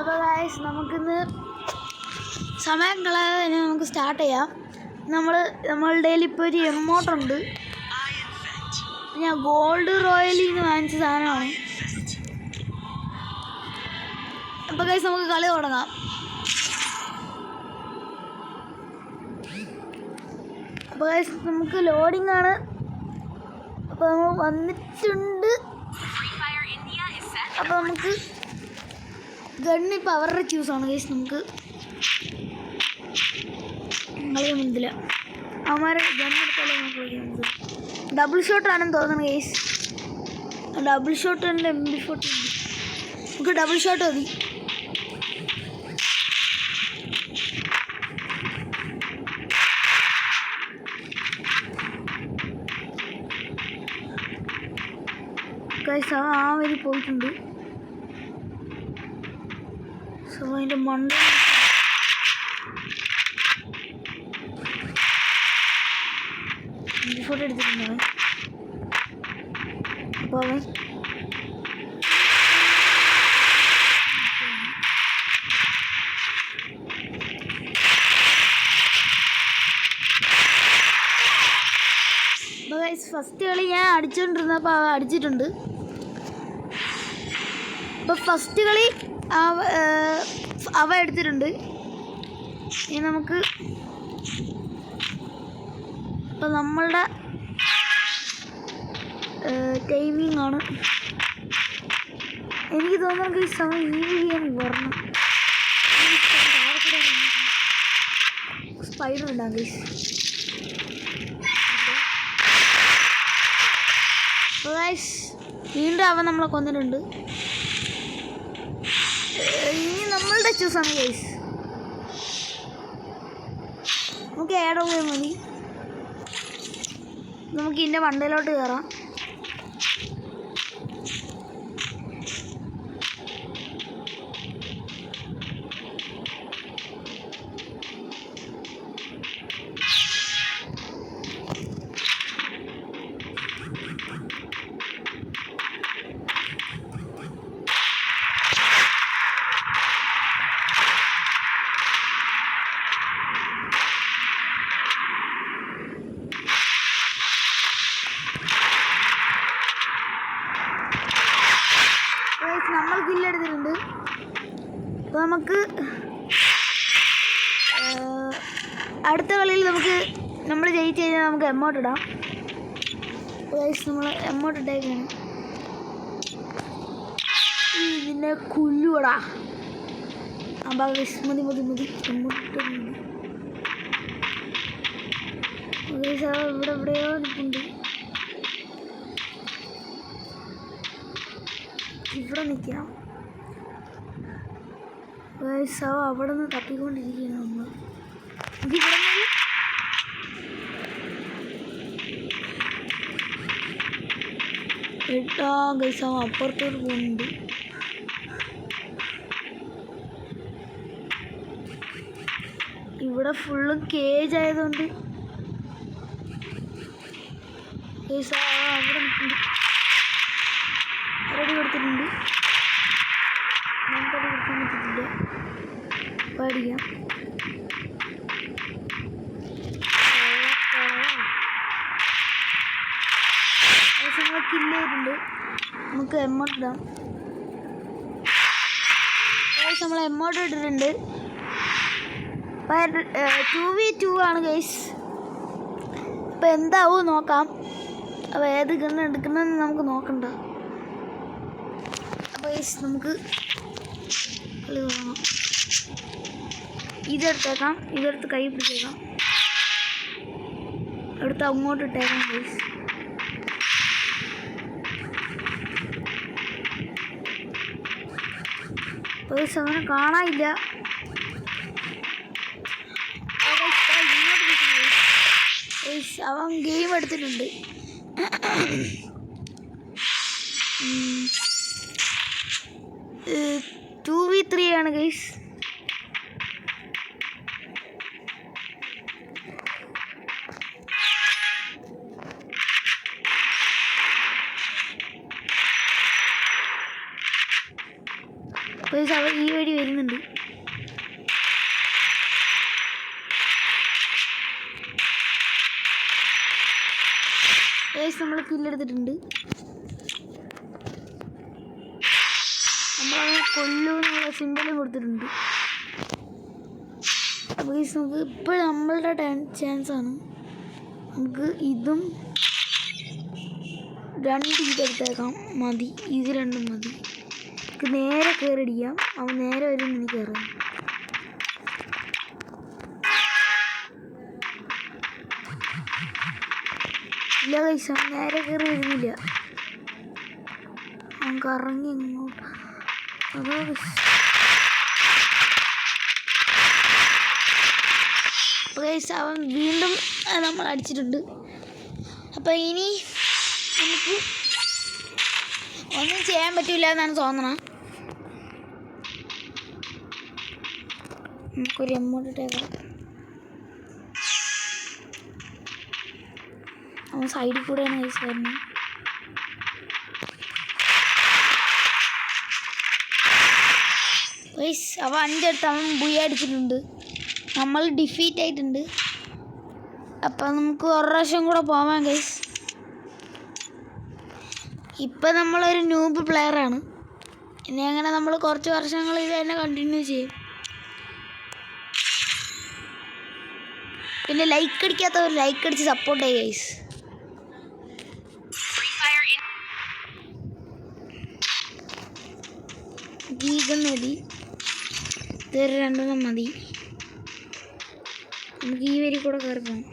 അപ്പോൾ ഗൈസ് നമുക്കിന്ന് സമയം കളയാതെ തന്നെ നമുക്ക് സ്റ്റാർട്ട് ചെയ്യാം. നമ്മളുടെ ഇപ്പോൾ ഒരു എമൗണ്ട് ഞാൻ ഗോൾഡ് റോയലിൽ നിന്ന് വാങ്ങിച്ച സാധനമാണ്. അപ്പോൾ ഗൈസ് നമുക്ക് കളി തുടങ്ങാം. അപ്പോൾ ഗൈസ് നമുക്ക് ലോഡിംഗ് ആണ്. അപ്പോൾ നമ്മൾ വന്നിട്ടുണ്ട്. അപ്പോൾ നമുക്ക് ഗണ്ണ് ഇപ്പോൾ അവരുടെ ചൂസാണ് ഗൈസ്. നമുക്ക് കളിക്കാൻ പറ്റില്ല. അവന്മാരെ ഗണ്ണെടുത്താലേ നമുക്ക് കളിക്കാൻ പറ്റില്ല. ഡബിൾ ഷോട്ടാണെന്ന് തോന്നുന്നു ഗൈസ്. ഡബിൾ ഷോട്ട് ഉണ്ട്, MP40 ഉണ്ട്. നമുക്ക് ഡബിൾ ഷോട്ട് മതി. ഗൈസ് ആ വരി പോയിട്ടുണ്ട്. സോ അതിൻ്റെ മണ്ട ഫോട്ടോ എടുത്തിട്ടുണ്ട്. അപ്പോൾ അവൻ ഫസ്റ്റ് കളി ഞാൻ അടിച്ചുകൊണ്ടിരുന്നപ്പോൾ അവ അടിച്ചിട്ടുണ്ട്. അപ്പോൾ ഫസ്റ്റ് കളി അവ എടുത്തിട്ടുണ്ട്. ഇനി നമുക്ക് ഇപ്പം നമ്മളുടെ ടൈമിംഗ് ആണ്. എനിക്ക് തോന്നുന്നു ഈ സമയം ചെയ്യാൻ വരണം. സ്പൈഡർ ഉണ്ടാകും ഗൈസ്. വീണ്ടും അവൻ നമ്മളെ കൊന്നിട്ടുണ്ട്. ഇനി നമ്മളുടെ ചൂസാണ് ഗൈസ്. നമുക്ക് ഏടെ പോയാൽ മതി. നമുക്ക് ഇതിൻ്റെ വണ്ടയിലോട്ട് കയറാം. നമ്മൾ കില്ലെടുത്തിട്ടുണ്ട്. അപ്പോൾ നമുക്ക് അടുത്ത കളിയിൽ നമ്മൾ ജയിച്ചു കഴിഞ്ഞാൽ നമുക്ക് എമൗണ്ട് ഇടാം. നമ്മൾ എമൗണ്ട് ഇട്ടേക്കാണ്. ഇതിൻ്റെ കുല്ലുവടാ. അപ്പോൾ മതി എമൗണ്ട് ഇവിടെ എവിടെയോ നിൽക്കുന്നുണ്ട്. ഇവിടെ നിൽക്കാം. അവിടെ നിന്ന് തപ്പിക്കൊണ്ടിരിക്കുകയാണ് നമ്മൾ. ഇവിടെ ഗൈസ് അപ്പുറത്തോട്ട് പോകുന്നുണ്ട്. ഇവിടെ ഫുള്ള് കേജ് ആയതുകൊണ്ട് ഗൈസ് അവിടെ നിൽക്കുന്നുണ്ട്. റെഡി കൊടുത്തിട്ടുണ്ട്. നമുക്കത് കൊടുക്കാൻ പറ്റിയിട്ടില്ല. പേടിക്കാം. നമ്മൾ കില്ല് ചെയ്തിട്ടുണ്ട്. നമുക്ക് എമൗണ്ട് ഇടാം. നമ്മൾ എമൗണ്ട് ഇട്ടിട്ടുണ്ട്. 2v2 ആണ് ഗൈസ്. അപ്പോൾ എന്താവും നോക്കാം. അപ്പോൾ ഏത് ഗണ്ണ് എടുക്കണമെന്ന് നമുക്ക് നോക്കണ്ട. അപ്പോൾ നമുക്ക് കളി തുടങ്ങാം. ഇതെടുത്തേക്കാം. ഇതെടുത്ത് കൈ പിടിച്ചേക്കാം. എടുത്ത് അങ്ങോട്ട് ഇട്ടേക്കാം ഗൈസ്. അവനെ കാണാനില്ല. അവൻ ഗെയിം എടുത്തിട്ടുണ്ട്. 2v3 ആണ് ഗൈസ്. ഗൈസ് അവൻ ഈ വഴി വരുന്നുണ്ട്. ഗൈസ് നമ്മൾ കില്ലെടുത്തിട്ടുണ്ട്. നമ്മളവനെ കൊല്ലൂ എന്നുള്ള സിമ്പിളും കൊടുത്തിട്ടുണ്ട്. അപ്പോൾ ഗൈസ് നമുക്ക് ഇപ്പോൾ നമ്മളുടെ ചാൻസാണ്. നമുക്ക് ഇതും 2 ഇതെടുത്തേക്കാം. മതി, ഇത് 2 മതി. നമുക്ക് നേരെ കയറിടിക്കാം. അവൻ നേരെ വരും, ഇനി കയറാം. ഇല്ല ഗൈസ് അവൻ നേരെ കയറി വരുന്നില്ല. അവൻ കറങ്ങി ഇങ്ങോട്ട്. അതോ ഗൈസ് അവൻ വീണ്ടും നമ്മൾ അടിച്ചിട്ടുണ്ട്. അപ്പോൾ ഇനി നമുക്ക് ഒന്നും ചെയ്യാൻ പറ്റില്ല എന്നാണ് തോന്നണം. നമുക്കൊരു എമൗണ്ട് ഇട്ടേക്കാം. അവൻ സൈഡിൽ കൂടെയാണ് ഗൈസ് വരുന്നത്. ഗൈസ് അവ 5 എടുത്ത് അവൻ ബുയ അടിച്ചിട്ടുണ്ട്. നമ്മൾ ഡിഫീറ്റ് ആയിട്ടുണ്ട്. അപ്പം നമുക്ക് ഒരു പ്രാവശ്യം കൂടെ പോവാം ഗൈസ്. ഇപ്പം നമ്മളൊരു ന്യൂബ് പ്ലെയറാണ്. ഇനി അങ്ങനെ നമ്മൾ കുറച്ച് വർഷങ്ങൾ ഇത് തന്നെ കണ്ടിന്യൂ ചെയ്യും. പിന്നെ ലൈക്ക് അടിക്കാത്തവർ ലൈക്ക് അടിച്ച് സപ്പോർട്ട് ചെയ്യുക ഗൈസ്. ഗീഗം മതി, ഇതൊരു 2 മതി. നമുക്ക് ഈ വരി കൂടെ കയറി പോകാം.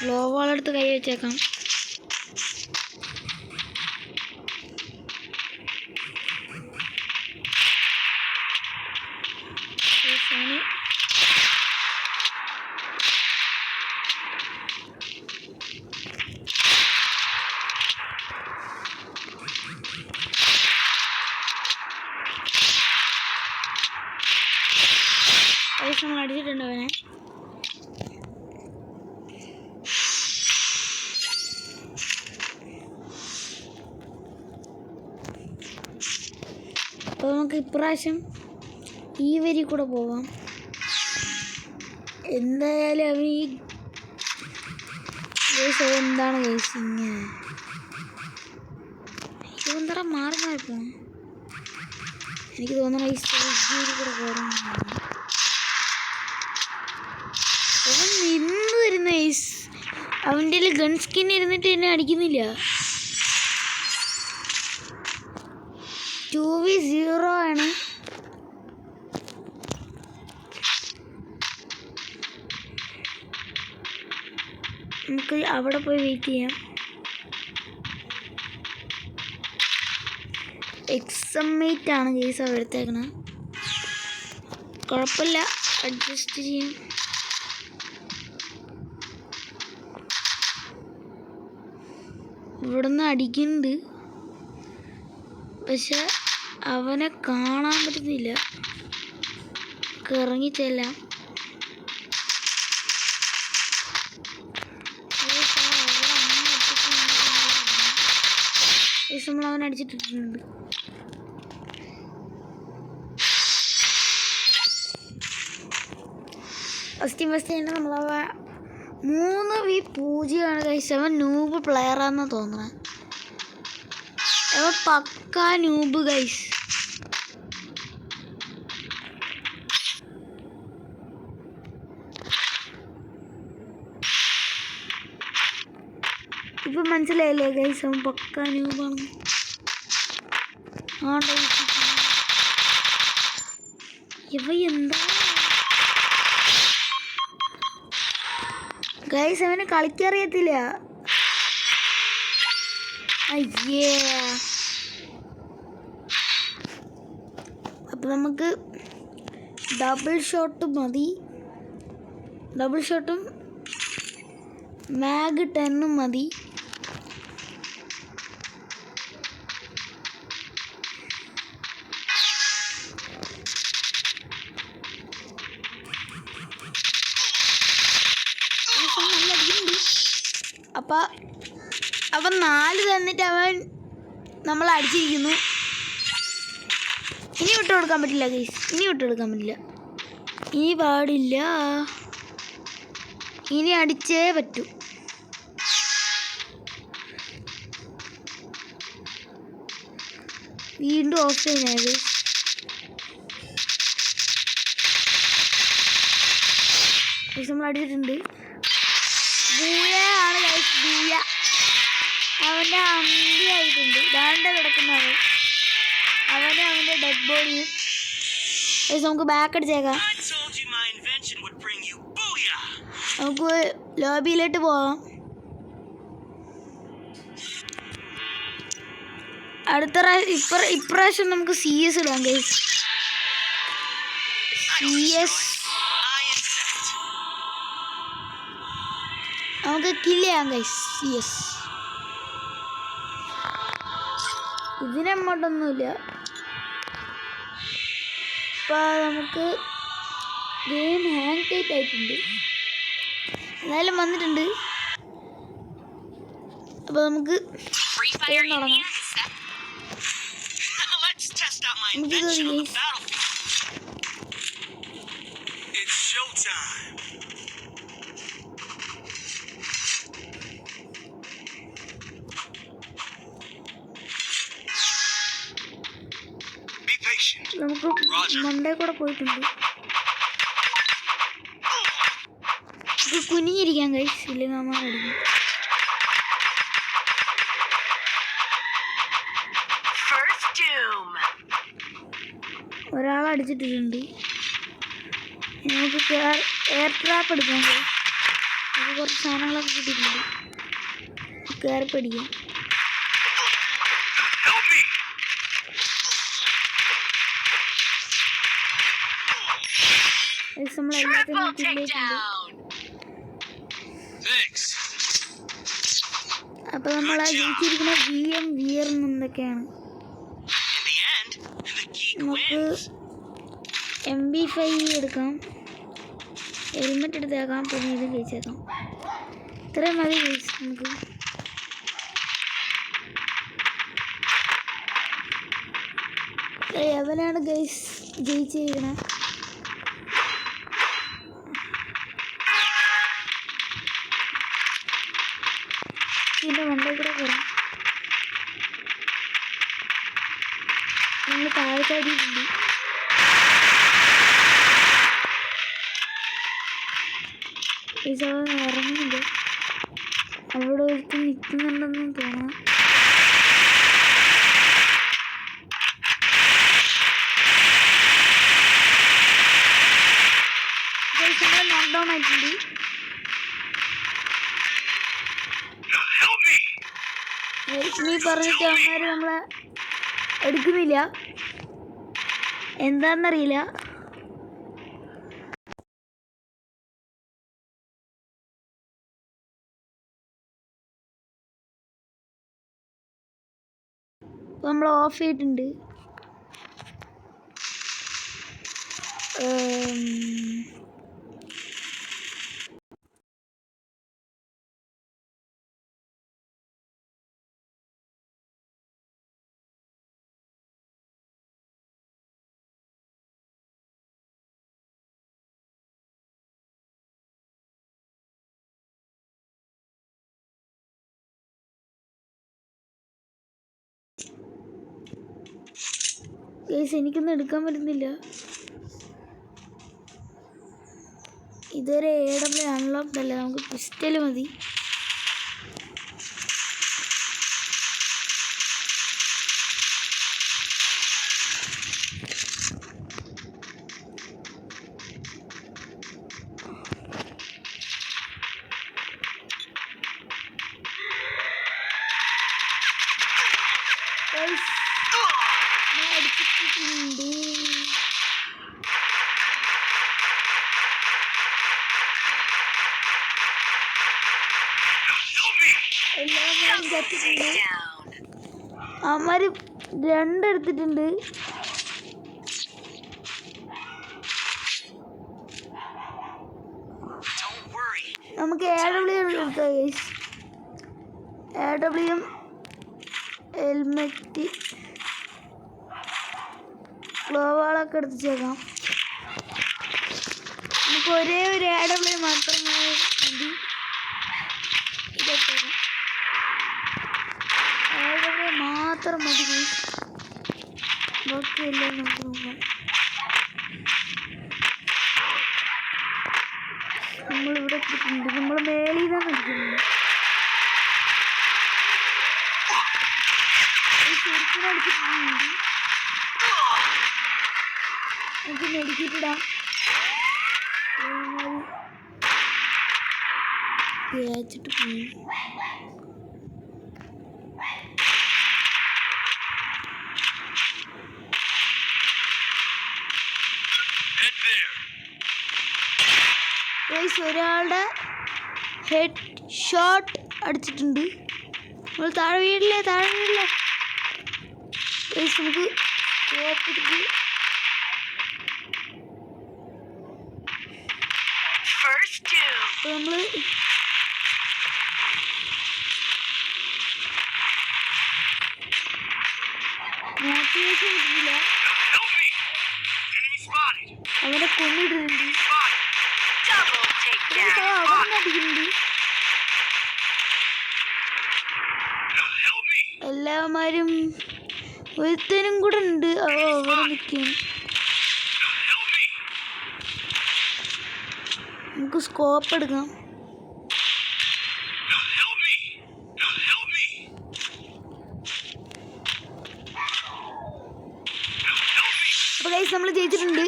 ലോ വാളെടുത്ത് കൈ വെച്ചേക്കാം. നമ്മൾ അടിച്ചിട്ടുണ്ട് അവനെ. അപ്പോൾ നമുക്ക് ഇപ്രാവശ്യം ഈ വരി കൂടെ പോവാം. എന്തായാലും അവൻ ഈ എന്താണ് കേസ് ഇങ്ങനെ ഇതെന്താ മാറി മാറിപ്പോ. എനിക്ക് തോന്നണം ഈ സ്റ്റേജ് കൂടെ കയറാൻ അവൻ നിന്ന് വരുന്ന ഐസ്. അവൻ്റെ ഗൺ സ്കിൻ ഇരുന്നിട്ട് എന്നെ അടിക്കുന്നില്ല. 2v0 ആണ്. നമുക്ക് അവിടെ പോയി വെയിറ്റ് ചെയ്യാം. എക്സമ്മേറ്റ് ആണ് കേസ് അവ എടുത്തേക്കണത്. കുഴപ്പമില്ല, അഡ്ജസ്റ്റ് ചെയ്യാം. ഇവിടുന്ന് അടിക്കുന്നുണ്ട്, പക്ഷെ അവനെ കാണാൻ പറ്റുന്നില്ല. ഇറങ്ങിച്ചെല്ലാം. നമ്മൾ അവൻ അടിച്ചിട്ടിട്ടുണ്ട്. ഫസ്റ്റ് തന്നെ നമ്മളവ 3v0 കഴിച്ച് അവൻ നൂബ് പ്ലെയറാന്ന് തോന്നണേ. അവൻ പക്കാ നൂബ് ഗൈസ്. ഇപ്പം മനസ്സിലായില്ലേ ഗൈസ്, അവൻ പക്കാ നൂബാണ്. ഇവ എന്താ ഗൈസ്, അവന് കളിക്കറിയത്തില്ല. അയ്യേ. അപ്പം നമുക്ക് ഡബിൾ ഷോട്ട് മതി. ഡബിൾ ഷോട്ടും മാഗ് 10 മതി. അപ്പം അപ്പം 4 തന്നിട്ട് അവൻ നമ്മൾ അടിച്ചിരിക്കുന്നു. ഇനി വിട്ടു കൊടുക്കാൻ പറ്റില്ല ഗൈസ്, ഇനി വിട്ടു കൊടുക്കാൻ പറ്റില്ല, ഇനി പാടില്ല, ഇനി അടിച്ചേ പറ്റൂ. വീണ്ടും ഓഫ് ലൈനായത്. നമ്മൾ അടിച്ചിട്ടുണ്ട്. ബൂയാണ് ഗൈസ്, ബൂയ. അവൻ്റെ അന്തിയായിട്ടുണ്ട്. ദാണ്ട കിടക്കുന്നവൻ, അവൻ്റെ ഡെഡ് ബോഡിയും. നമുക്ക് ബാക്ക് അടിച്ചേക്കാം. നമുക്ക് ലോബിയിലോട്ട് പോവാം. അടുത്ത ഇപ്രാവശ്യം നമുക്ക് CS ഇടാം ഗൈസ്. CS നമുക്ക് കില്ല് ചെയ്യാം ഗൈസ്. CS ഇതിനങ്ങോട്ടൊന്നുമില്ല. ഇപ്പം നമുക്ക് ഗെയിം ഹാങ് ടൈപ്പ് ആയിട്ടുണ്ട്. എന്തായാലും വന്നിട്ടുണ്ട്. അപ്പോൾ നമുക്ക് തുടങ്ങാം. നമുക്ക് മണ്ടേ കൂടെ പോയിട്ടുണ്ട്. കുനിഞ്ഞിരിക്കാൻ കഴിച്ചില്ല, നമ്മൾ അടിക്കും. ഒരാളടിച്ചിട്ടിട്ടുണ്ട്. നമുക്ക് എയർ ട്രാപ്പ് എടുക്കാൻ കഴിയും. നമുക്ക് കുറച്ച് സാധനങ്ങളൊക്കെ കിട്ടിയിട്ടുണ്ട്. കയറി പഠിക്കാം. നമ്മളെല്ലാത്തിനും കിട്ടിയിട്ടുണ്ട്. അപ്പൊ നമ്മൾ ജയിച്ചിരിക്കുന്ന VM വിയർ എന്തൊക്കെയാണ്. നമുക്ക് MP5 എടുക്കാം, ഹെൽമെറ്റ് എടുത്തേക്കാം, പിന്നെ ഇത് കഴിച്ചേക്കാം. ഇത്രയും മതി കഴിച്ച് നമുക്ക്. എവനാണ് ഗൈസ് ജയിച്ചിരിക്കണേ. പിന്നെ മണ്ടേ കൂടെ പോരാം. നമ്മൾ താഴെ ചാടിയിട്ടുണ്ട്. ഇറങ്ങുന്നുണ്ട്. അവിടെ ഒരിക്കൽ നിൽക്കുന്നുണ്ടെന്ന് തോന്നാം. ലോക്ക്ഡൗൺ ആയിട്ടുണ്ട്. നീ പറഞ്ഞിട്ട് അവന്മാർ നമ്മളെ എടുക്കുന്നില്ല, എന്താണെന്നറിയില്ല. നമ്മൾ ഓഫ് ചെയ്തിട്ടുണ്ട്. ഗൈസ് എനിക്കൊന്നും എടുക്കാൻ പറ്റുന്നില്ല. ഇതുവരെ AW അൺലോക്ക്ഡ് അല്ല, നമുക്ക് പിസ്റ്റൽ മതി. അടിച്ചിട്ടുണ്ട്. എല്ലാവരും ചത്തിട്ടുണ്ട്. അവന്മാര് 2 എടുത്തിട്ടുണ്ട്. നമുക്ക് AW എടുക്കാം ഗൈസ്. AWM ഹെൽമെറ്റ് ഗ്ലോവാളൊക്കെ എടുത്തേക്കാം. നമുക്ക് ഒരേ ഒരു AWM മാത്രമേ മതി. ഇതൊക്കെ AWM മാത്രം മതി. ബാക്കിയല്ലേ നമുക്ക് നോക്കാം. നമ്മളിവിടെ എത്തിയിട്ടുണ്ട്. നമ്മൾ മേളിൽ നിന്നാണ് അടിക്കുന്നത്. ശരിക്കും അടിച്ചിട്ടുണ്ട്. നമുക്ക് മെഡിക്കിട്ടിടാം. തേച്ചിട്ട് പോയി. ഒരാളുടെ ഹെഡ് ഷോട്ട് അടിച്ചിട്ടുണ്ട്. നമ്മൾ താഴെ വീടില്ലേ നമുക്ക് കോപ്പിട്ട് നമ്മൾ മോട്ടിവേഷൻ കിട്ടില്ല. അവനെ കൊന്നിട്ടുണ്ട്. അവിടെ അടിക്കുന്നുണ്ട്. എല്ലാവന്മാരും ഒരുത്തനും കൂടെ ഉണ്ട്. അവിടെ നിൽക്കുകയാണ്. നമുക്ക് സ്കോപ്പ് എടുക്കാം. അപ്പൊ ഗൈസ് നമ്മൾ ജയിച്ചിട്ടുണ്ട്.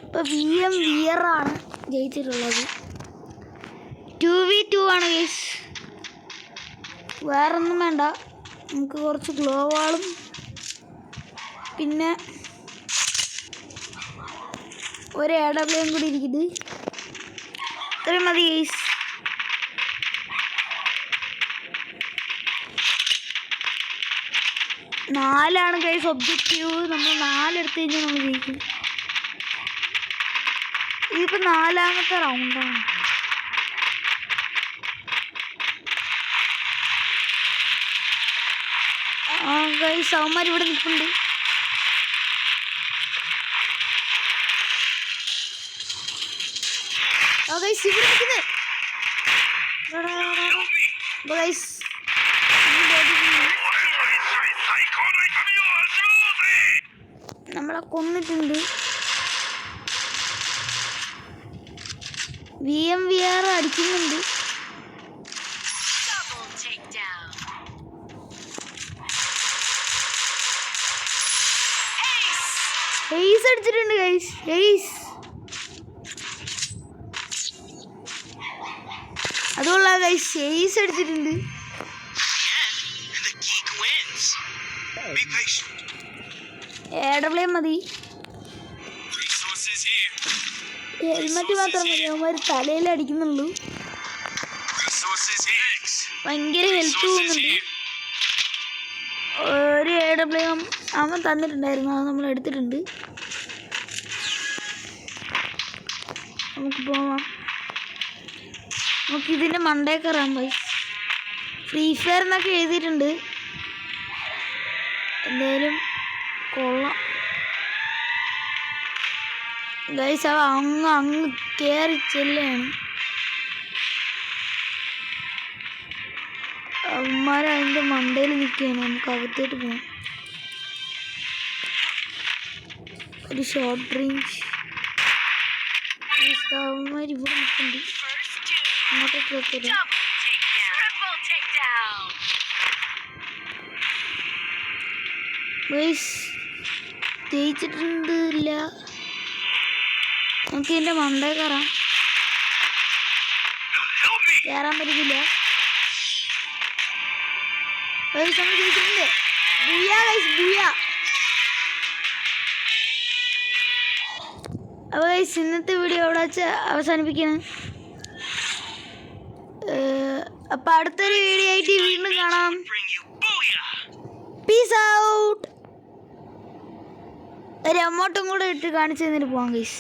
ഇപ്പൊ VR ആണ് ജയിച്ചിട്ടുള്ളത്. 2v2 ആണ് ഗൈസ്. വേറൊന്നും വേണ്ട. നമുക്ക് കുറച്ച് ഗ്ലോവാളും പിന്നെ ഒരു AWM കൂടി ഇരിക്കുന്നത്. ഇത്രയും മതി ഗൈസ്. നാലാണ് ഗൈസ് ഒബ്ജക്റ്റീവ്. നമ്മൾ 4 എടുത്ത് കഴിഞ്ഞാൽ നമ്മൾ ജയിക്കും. ഇതിപ്പോൾ 4ാമത്തെ റൗണ്ടാണ്. ഗൈസ് അവന്മാർ ഇവിടെ നിൽപ്പുണ്ട്. ഗൈസ് ഇവിടെ നിൽക്കുന്നത്. ഗൈസ് നമ്മളെ കൊന്നിട്ടുണ്ട്. VMVR അടിക്കുന്നുണ്ട്. എയ്സ് അടിച്ചിട്ടുണ്ട് ഗൈസ്. എയ്സ് അതുകൊള്ള ഗൈസ്. എയ്സ് അടിച്ചിട്ടുണ്ട്. AWM മതി. ഹെൽമെറ്റ് മാത്രം മതി. അവന്മാർ തലയിൽ അടിക്കുന്നുള്ളൂ. ഭയങ്കര ഹെൽത്ത് പോകുന്നുണ്ട്. ഒരു AWM അവൻ തന്നിട്ടുണ്ടായിരുന്നു. അത് നമ്മൾ എടുത്തിട്ടുണ്ട്. നമുക്ക് പോവാം. നമുക്ക് ഇതിൻ്റെ മണ്ടേ കയറാൻ പോയി. ഫ്രീ ഫയർ എന്നൊക്കെ എഴുതിയിട്ടുണ്ട്. എന്തായാലും കൊള്ളാം ഗൈസ്. അവ അങ്ങ് കയറി ചെല്ലാണ്. അവന്മാർ അതിൻ്റെ മണ്ടയിൽ നിൽക്കുകയാണ്. നമുക്ക് അകത്തോട്ട് പോകാം. ഒരു ഷോർട്ട് റേഞ്ച് അവന്മാർ ഇവിടെ നിൽക്കുന്നുണ്ട്. അങ്ങോട്ടേക്ക് വെക്കരുത്. ഗൈസ് ജയിച്ചിട്ടില്ല. നമുക്ക് ഇതിൻ്റെ മണ്ടേ കയറാൻ പറ്റില്ല. ഗൈസ് നമ്മൾ ജയിച്ചിട്ടുണ്ട്. ബുയ ഗൈസ് ബുയ. അപ്പോൾ ഗൈസ് ഇന്നത്തെ വീഡിയോ ഇവിടെ വെച്ച് അവസാനിപ്പിക്കണം. അപ്പോൾ അടുത്തൊരു വീഡിയോ ആയിട്ട് വീണ്ടും കാണാം. Peace out. ഒരു എമൗണ്ടും കൂടെ ഇട്ട് കാണിച്ചു തന്നിട്ട് പോവാം ഗൈസ്.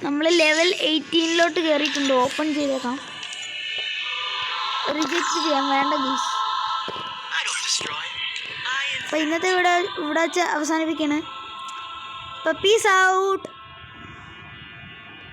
നമ്മൾ ലെവൽ 18 കയറിയിട്ടുണ്ട്. ഓപ്പൺ ചെയ്തേക്കാം. റിജക്റ്റ് ചെയ്യാം, വേണ്ട ഗീസ്. അപ്പോൾ ഇന്നത്തെ ഇവിടെ വെച്ച് അവസാനിപ്പിക്കുകയാണ്. അപ്പോൾ പീസ് ഔട്ട്.